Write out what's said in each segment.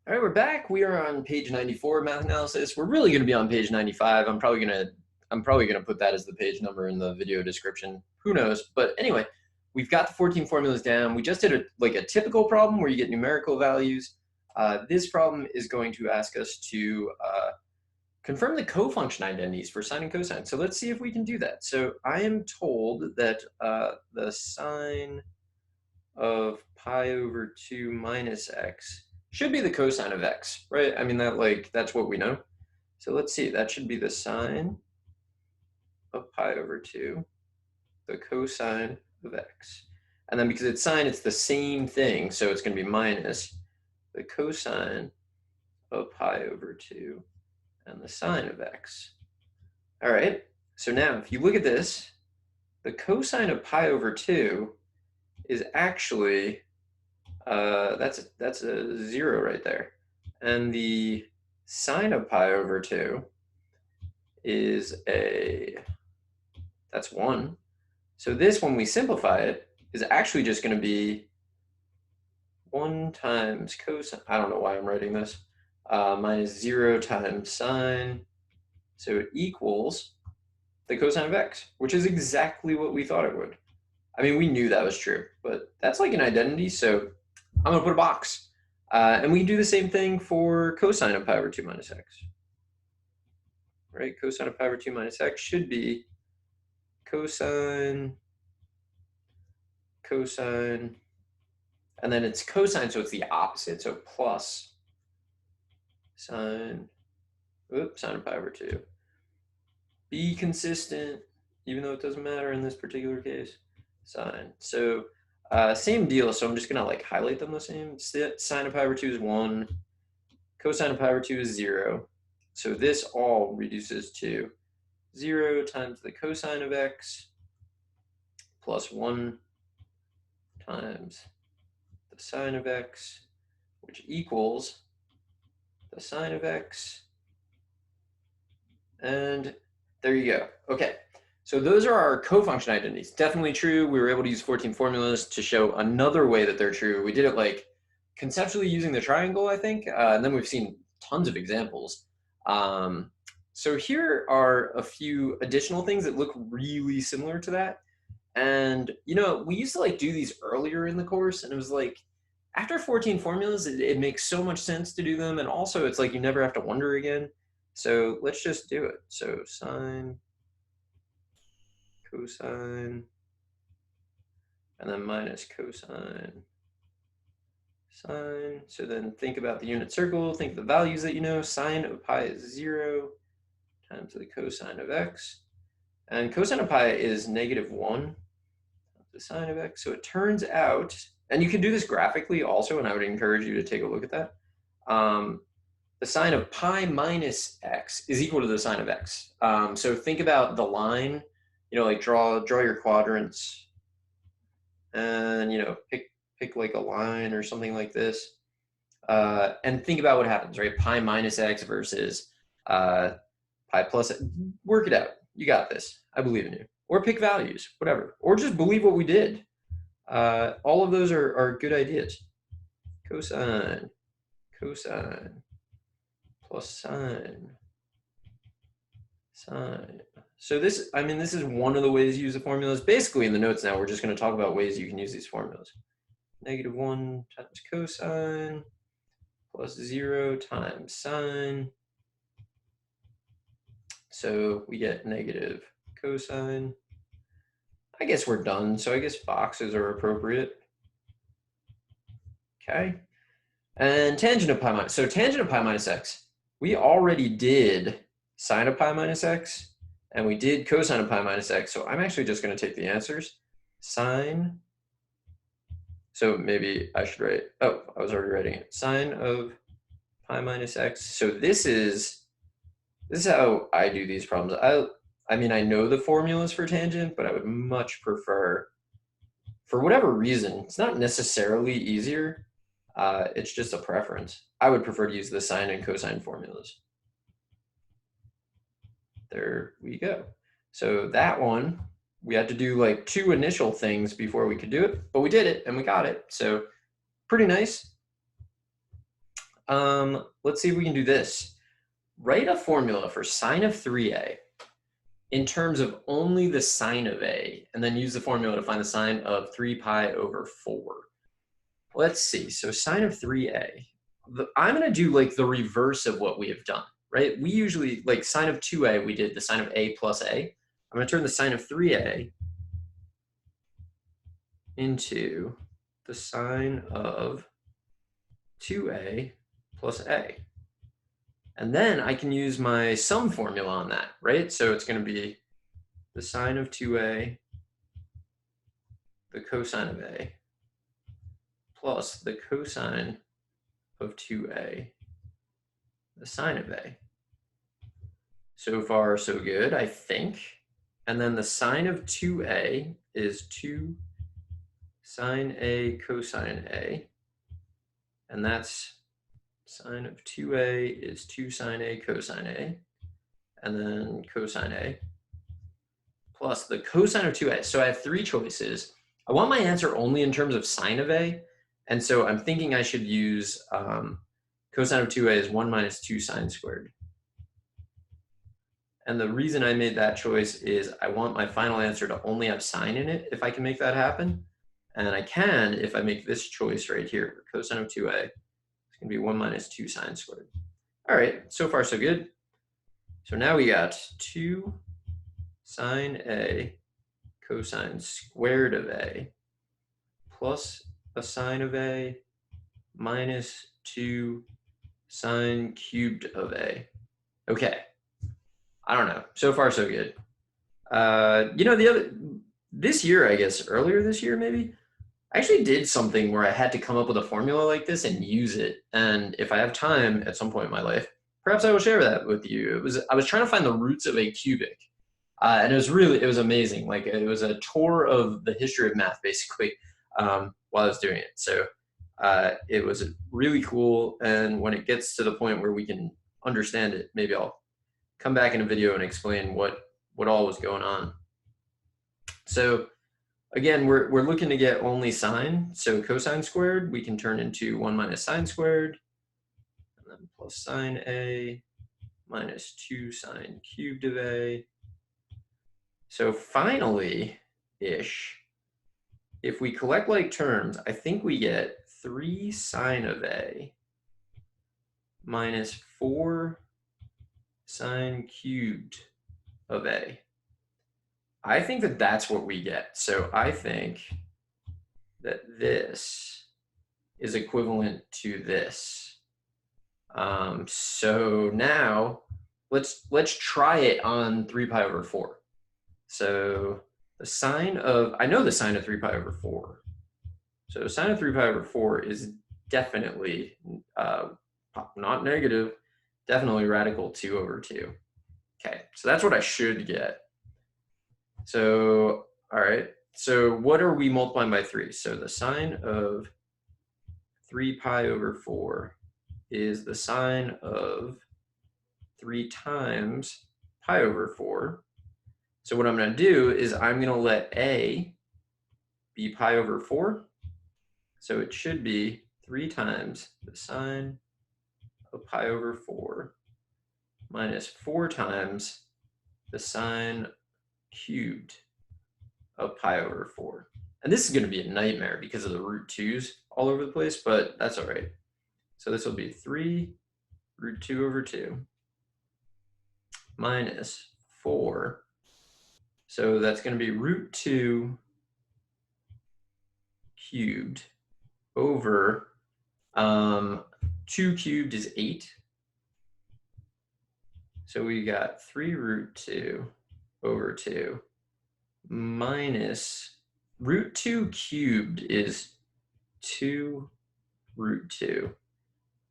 All right, we're back. We are on page 94 of math analysis. We're really going to be on page 95. I'm probably gonna put that as the page number in the video description. Who knows? But anyway, we've got the 14 formulas down. We just did a typical problem where you get numerical values. This problem is going to ask us to confirm the cofunction identities for sine and cosine. So let's see if we can do that. So I am told that the sine of pi over 2 minus x should be the cosine of x, right? I mean, that's what we know. So let's see, that should be the sine of pi over 2, the cosine of x. And then because it's sine, it's the same thing, so it's going to be minus the cosine of pi over 2 and the sine of x. All right, so now if you look at this, the cosine of pi over 2 is actually, that's a 0 right there. And the sine of pi over 2 is that's 1. So this, when we simplify it, is actually just going to be 1 times cosine. I don't know why I'm writing this. Minus 0 times sine. So it equals the cosine of x, which is exactly what we thought it would. I mean, we knew that was true, but that's like an identity, so I'm going to put a box. And we do the same thing for cosine of pi over 2 minus x. Right? Cosine of pi over 2 minus x should be cosine, and then it's cosine, so it's the opposite, so plus sine of pi over 2. Be consistent, even though it doesn't matter in this particular case. Sine. So same deal, so I'm just going to highlight them the same. Sine of pi over 2 is 1. Cosine of pi over 2 is 0. So this all reduces to 0 times the cosine of x plus 1 times the sine of x, which equals the sine of x. And there you go. Okay. So those are our cofunction identities. Definitely true. We were able to use 14 formulas to show another way that they're true. We did it conceptually using the triangle, I think, and then we've seen tons of examples. So here are a few additional things that look really similar to that. And, we used to do these earlier in the course, and it was after 14 formulas, it makes so much sense to do them. And also it's you never have to wonder again. So let's just do it. So sine, cosine, and then minus cosine, sine. So then think about the unit circle, think of the values that you know. Sine of pi is 0 times the cosine of x. And cosine of pi is -1 the sine of x. So it turns out, and you can do this graphically also, and I would encourage you to take a look at that. The sine of pi minus x is equal to the sine of x. So think about the line, draw your quadrants, and pick a line or something like this, and think about what happens, right? Pi minus x versus pi plus x. Work it out. You got this. I believe in you. Or pick values, whatever. Or just believe what we did. All of those are good ideas. Cosine plus sine. So this is one of the ways you use the formulas. Basically in the notes now, we're just going to talk about ways you can use these formulas. -1 times cosine plus 0 times sine. So we get negative cosine. I guess we're done. So I guess boxes are appropriate. Okay. And tangent of pi minus. So tangent of pi minus x. We already did sine of pi minus x, and we did cosine of pi minus x. So I'm actually just going to take the answers. Sine. So maybe I should write, oh, I was already writing it. Sine of pi minus x. So this is how I do these problems. I mean, I know the formulas for tangent, but I would much prefer, for whatever reason, it's not necessarily easier. It's just a preference. I would prefer to use the sine and cosine formulas. There we go. So that one, we had to do 2 initial things before we could do it, but we did it and we got it. So pretty nice. Let's see if we can do this. Write a formula for sine of 3a in terms of only the sine of a, and then use the formula to find the sine of 3 pi over 4. Let's see, so sine of 3a. I'm gonna do like the reverse of what we have done, right? We usually, like sine of 2a, we did the sine of a plus a. I'm gonna turn the sine of 3a into the sine of 2a plus a. And then I can use my sum formula on that, right? So it's going to be the sine of 2a, the cosine of a, plus the cosine of 2a, the sine of a. So far, so good, I think. And then the sine of 2a is 2 sine a cosine a. And that's sine of 2a is 2 sine a cosine a, and then cosine a, plus the cosine of 2a. So I have three choices. I want my answer only in terms of sine of a, and so I'm thinking I should use cosine of 2a is 1 minus 2 sine squared. And the reason I made that choice is I want my final answer to only have sine in it, if I can make that happen. And I can if I make this choice right here, cosine of 2a. It's going to be 1 minus 2 sine squared. All right, so far so good. So now we got 2 sine a cosine squared of a plus a sine of a minus 2 sine cubed of a. Okay, I don't know. So far so good. You know, this year, I guess, earlier this year maybe, I actually did something where I had to come up with a formula like this and use it. And if I have time at some point in my life, perhaps I will share that with you. I was trying to find the roots of a cubic. And it was amazing. Like it was a tour of the history of math basically while I was doing it. So it was really cool. And when it gets to the point where we can understand it, maybe I'll come back in a video and explain what all was going on. So again, we're looking to get only sine. So cosine squared, we can turn into 1 minus sine squared, and then plus sine a minus 2 sine cubed of a. So finally-ish, if we collect like terms, I think we get 3 sine of a minus 4 sine cubed of a. I think that that's what we get. So I think that this is equivalent to this. So now let's try it on 3 pi over 4. So the sine of, I know the sine of 3 pi over 4. So sine of 3 pi over 4 is definitely not negative, definitely radical 2 over 2. Okay, so that's what I should get. So, all right, so what are we multiplying by 3? So the sine of 3 pi over 4 is the sine of 3 times pi over 4. So what I'm going to do is I'm going to let a be pi over 4. So it should be 3 times the sine of pi over 4 minus 4 times the sine cubed of pi over 4. And this is going to be a nightmare because of the root 2's all over the place, but that's all right. So this will be 3 root 2 over 2 minus 4. So that's going to be root 2 cubed over 2 cubed is 8. So we got 3 root 2 over 2 minus root 2 cubed is 2 root 2.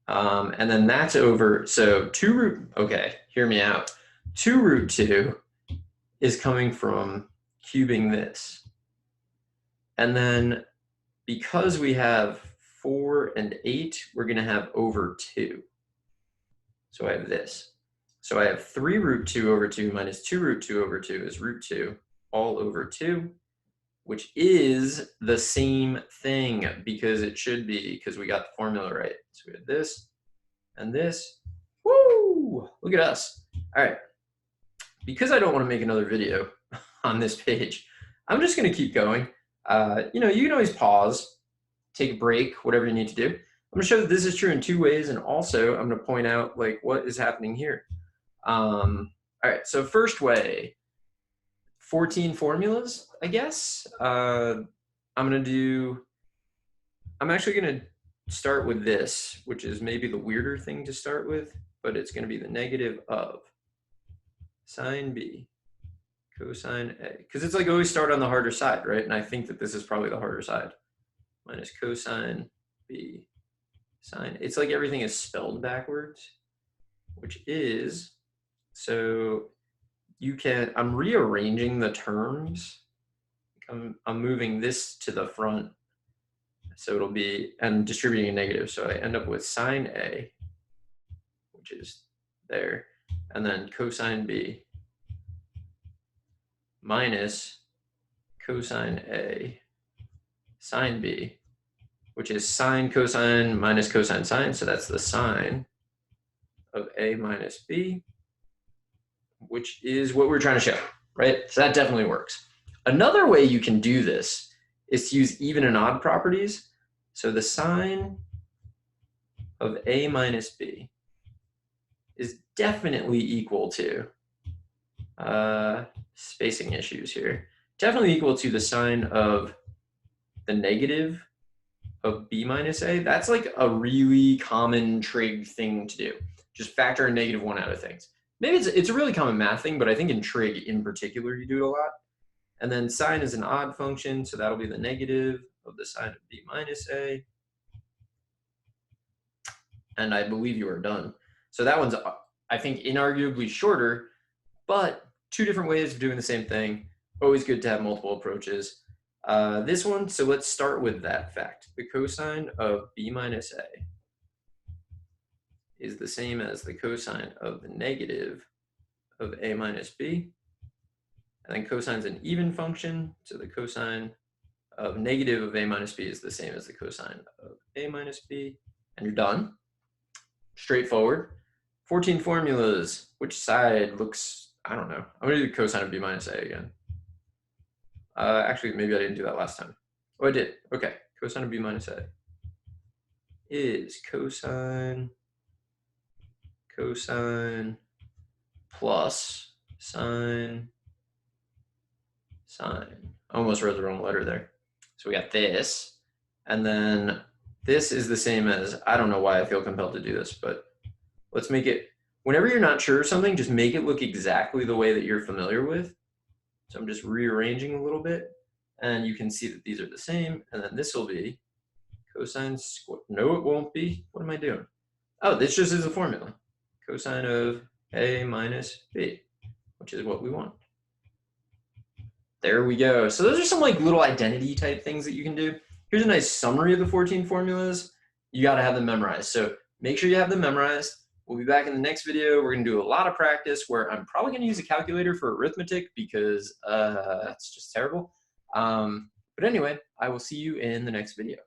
And then that's over, so 2 root, okay, hear me out. 2 root 2 is coming from cubing this. And then because we have 4 and 8, we're going to have over 2. So I have this. So I have 3 root 2 over 2 minus 2 root 2 over 2 is root 2 all over 2, which is the same thing because it should be, because we got the formula right. So we had this And this, woo, look at us. All right, because I don't want to make another video on this page, I'm just going to keep going. You know, you can always pause, take a break, whatever you need to do. I'm going to show that this is true in two ways, and also I'm going to point out like what is happening here. All right, so first way, 14 formulas, I guess. I'm actually going to start with this, which is maybe the weirder thing to start with, but it's going to be the negative of sine B cosine A, because it's like always start on the harder side, right? And I think that this is probably the harder side. Minus cosine B sine. It's like everything is spelled backwards, which is, so you can, I'm rearranging the terms. I'm moving this to the front. So it'll be, and distributing a negative. So I end up with sine A, which is there, and then cosine B minus cosine A sine B, which is sine cosine minus cosine sine. So that's the sine of A minus B, which is what we're trying to show, right? So that definitely works. Another way you can do this is to use even and odd properties. So the sine of A minus B is definitely equal to, spacing issues here, definitely equal to the sine of the negative of B minus A. That's like a really common trig thing to do. Just factor a -1 out of things. Maybe it's a really common math thing, but I think in trig in particular, you do it a lot. And then sine is an odd function, so that'll be the negative of the sine of B minus A. And I believe you are done. So that one's, I think, inarguably shorter, but two different ways of doing the same thing. Always good to have multiple approaches. This one, so let's start with that fact. The cosine of B minus A is the same as the cosine of the negative of A minus B. And then cosine's an even function, so the cosine of negative of A minus B is the same as the cosine of A minus B, and you're done. Straightforward. 14 formulas. Which side looks, I don't know. I'm gonna do cosine of B minus A again. Actually, maybe I didn't do that last time. Oh, I did. Okay, cosine of B minus A is cosine plus sine. I almost wrote the wrong letter there. So we got this, and then this is the same as, I don't know why I feel compelled to do this, but let's make it, whenever you're not sure of something, just make it look exactly the way that you're familiar with. So I'm just rearranging a little bit, and you can see that these are the same, and then this will be cosine squared. No, it won't be. What am I doing? Oh, this just is a formula. Cosine of A minus B, which is what we want. There we go. So those are some like little identity type things that you can do. Here's a nice summary of the 14 formulas. You got to have them memorized. So make sure you have them memorized. We'll be back in the next video. We're going to do a lot of practice where I'm probably going to use a calculator for arithmetic because it's just terrible. But anyway, I will see you in the next video.